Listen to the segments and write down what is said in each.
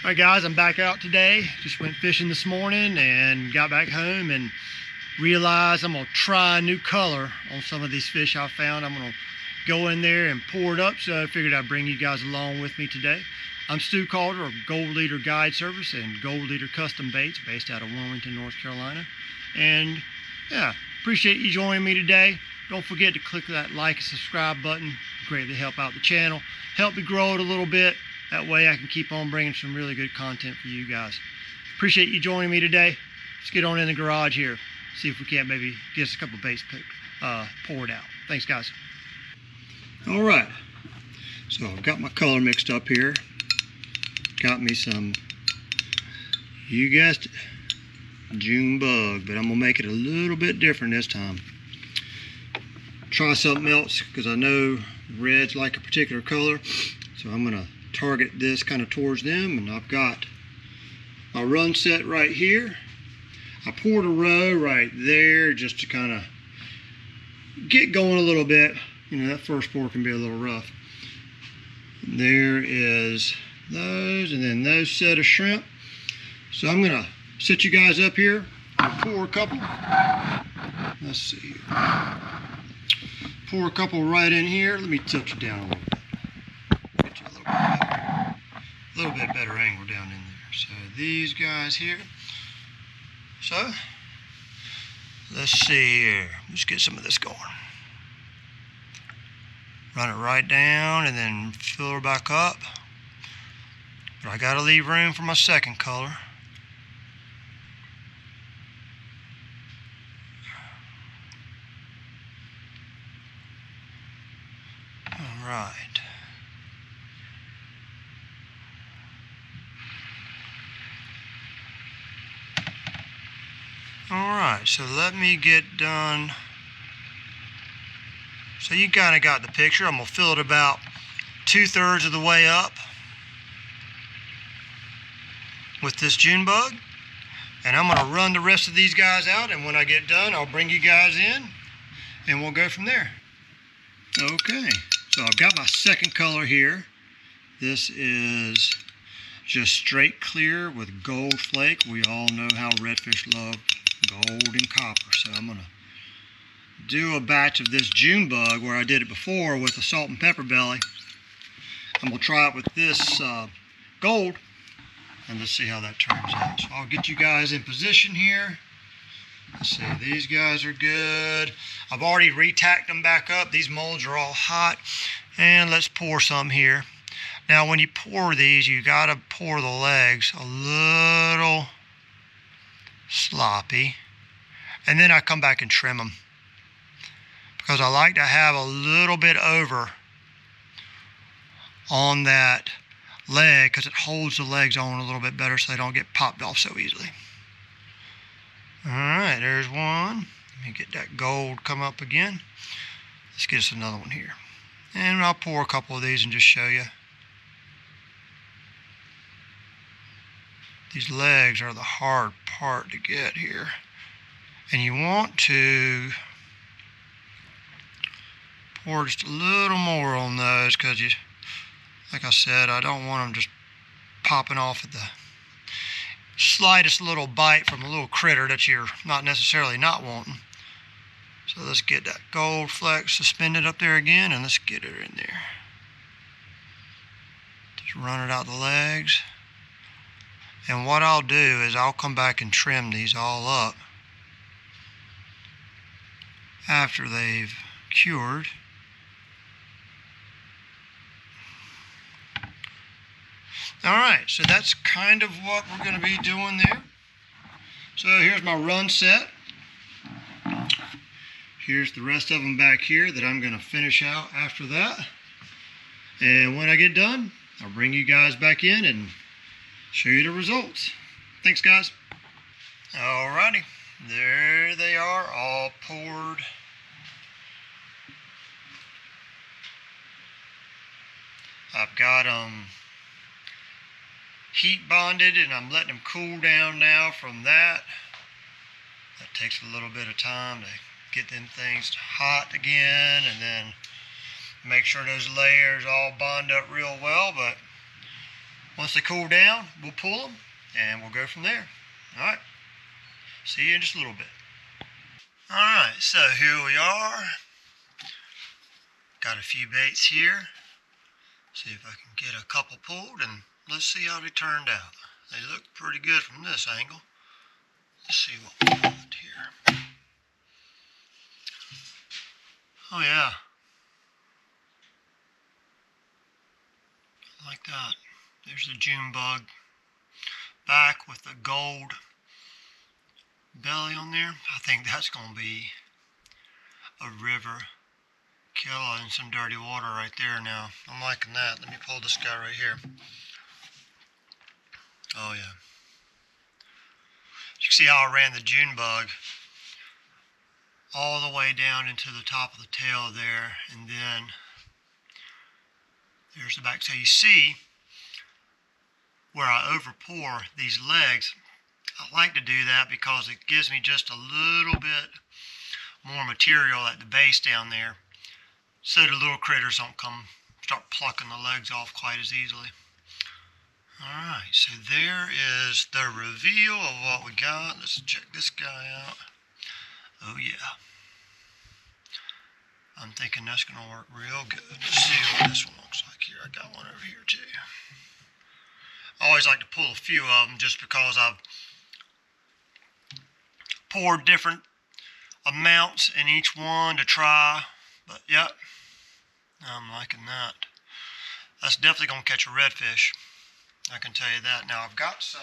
Alright guys, I'm back out today. Just went fishing this morning and got back home and realized I'm going to try a new color on some of these fish I found. I'm going to go in there and pour it up, so I figured I'd bring you guys along with me today. I'm Stu Calder of Gold Leader Guide Service and Gold Leader Custom Baits based out of Wilmington, North Carolina. And yeah, appreciate you joining me today. Don't forget to click that like and subscribe button. Greatly help out the channel. Help me grow it a little bit. That way I can keep on bringing some really good content for you guys. Appreciate you joining me today. Let's get on in the garage here. See if we can't maybe get us a couple baits poured out. Thanks guys. All right. So I've got my color mixed up here. Got me some, you guessed it, Junebug, but I'm gonna make it a little bit different this time. Try something else because I know reds like a particular color. So I'm gonna target this kind of towards them, and I've got my run set right here. I poured a row right there just to kind of get going a little bit. You know, that first pour can be a little rough. There is those, and then those set of shrimp. So I'm gonna set you guys up here and pour a couple. Let's see here. Pour a couple right in here. Let me tilt you down a little bit. Get you a little bit better angle down in there. So these guys here. So let's see here. Let's get some of this going. Run it right down and then fill her back up. But I gotta leave room for my second color. Alright. Alright, so let me get done. So you kind of got the picture. I'm going to fill it about 2/3 of the way up with this Junebug. And I'm going to run the rest of these guys out, and when I get done, I'll bring you guys in and we'll go from there. Okay, so I've got my second color here. This is just straight clear with gold flake. We all know how redfish love gold and copper. So I'm going to do a batch of this Junebug where I did it before with a salt and pepper belly. I'm going to try it with this gold, and let's see how that turns out. So I'll get you guys in position here. Let's see, these guys are good. I've already retacked them back up. These molds are all hot. And let's pour some here. Now when you pour these, you got to pour the legs a little sloppy. And then I come back and trim them, because I like to have a little bit over on that leg, because it holds the legs on a little bit better so they don't get popped off so easily. Alright, there's one. Let me get that gold come up again. Let's get us another one here. And I'll pour a couple of these and just show you. These legs are the hard part to get here. And you want to pour just a little more on those, because you, like I said, I don't want them just popping off at the slightest little bite from a little critter that you're not necessarily not wanting. So let's get that gold flex suspended up there again, and let's get her in there. Just run it out the legs. And what I'll do is I'll come back and trim these all up after they've cured. Alright, so that's kind of what we're going to be doing there. So here's my run set. Here's the rest of them back here that I'm going to finish out after that. And when I get done, I'll bring you guys back in and show you the results. Thanks guys. Alrighty, there they are, all poured. I've got them heat bonded, and I'm letting them cool down now from that. That takes a little bit of time to get them things hot again, and then make sure those layers all bond up real well. But Once they cool down, we'll pull them and we'll go from there. All right, see you in just a little bit. All right, so here we are. Got a few baits here. See if I can get a couple pulled and let's see how they turned out. They look pretty good from this angle. Let's see what we got here. Oh yeah. Like that. There's the Junebug back with the gold belly on there. I think that's going to be a river killer in some dirty water right there now. I'm liking that. Let me pull this guy right here. Oh yeah. You can see how I ran the Junebug all the way down into the top of the tail there, and then there's the back. So you see where I overpour these legs. I like to do that because it gives me just a little bit more material at the base down there, so the little critters don't come start plucking the legs off quite as easily. Alright, so there is the reveal of what we got. Let's check this guy out. Oh yeah. I'm thinking that's going to work real good. Let's see what this one looks like here. I got one over here too. I always like to pull a few of them just because I've poured different amounts in each one to try. But yep, I'm liking that. That's definitely going to catch a redfish. I can tell you that. Now I've got some.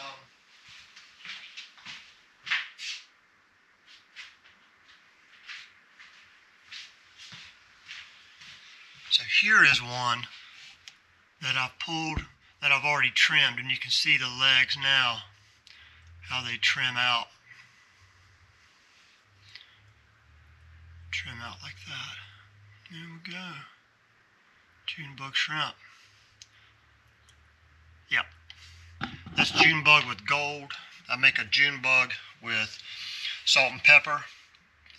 So here is one that I've pulled, that I've already trimmed, and you can see the legs now, how they trim out. Trim out like that. There we go. Junebug shrimp. Yep. That's Junebug with gold. I make a Junebug with salt and pepper.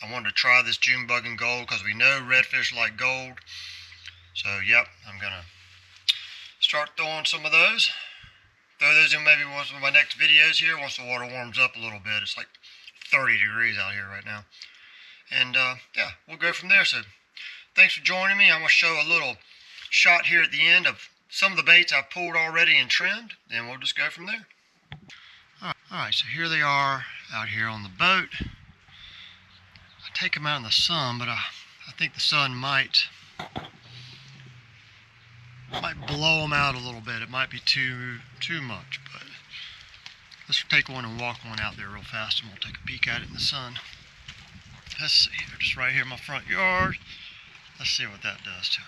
I wanted to try this Junebug in gold because we know redfish like gold. So yep, I'm gonna start throwing some of those. Throw those in maybe one of my next videos here once the water warms up a little bit. It's like 30 degrees out here right now. And yeah, we'll go from there. So thanks for joining me. I'm gonna show a little shot here at the end of some of the baits I've pulled already and trimmed, and we'll just go from there. Alright, so here they are out here on the boat. I take them out in the sun, but I think the sun might blow them out a little bit. It might be too much, but let's take one and walk one out there real fast and we'll take a peek at it in the sun. Let's see, they're just right here in my front yard. Let's see what that does to it.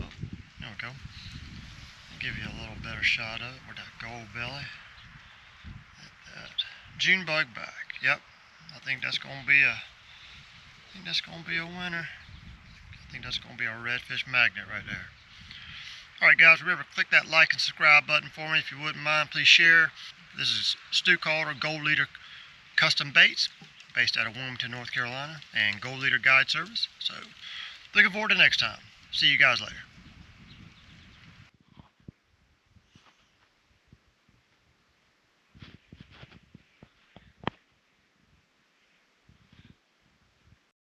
Oh, there we go. I'll give you a little better shot of it with that gold belly. Like that. Junebug back. Yep. I think that's gonna be a winner. I think that's gonna be a redfish magnet right there. Alright guys, remember, click that like and subscribe button for me if you wouldn't mind. Please share. This is Stu Calder, Gold Leader Custom Baits, based out of Wilmington, North Carolina, and Gold Leader Guide Service. So, looking forward to next time. See you guys later.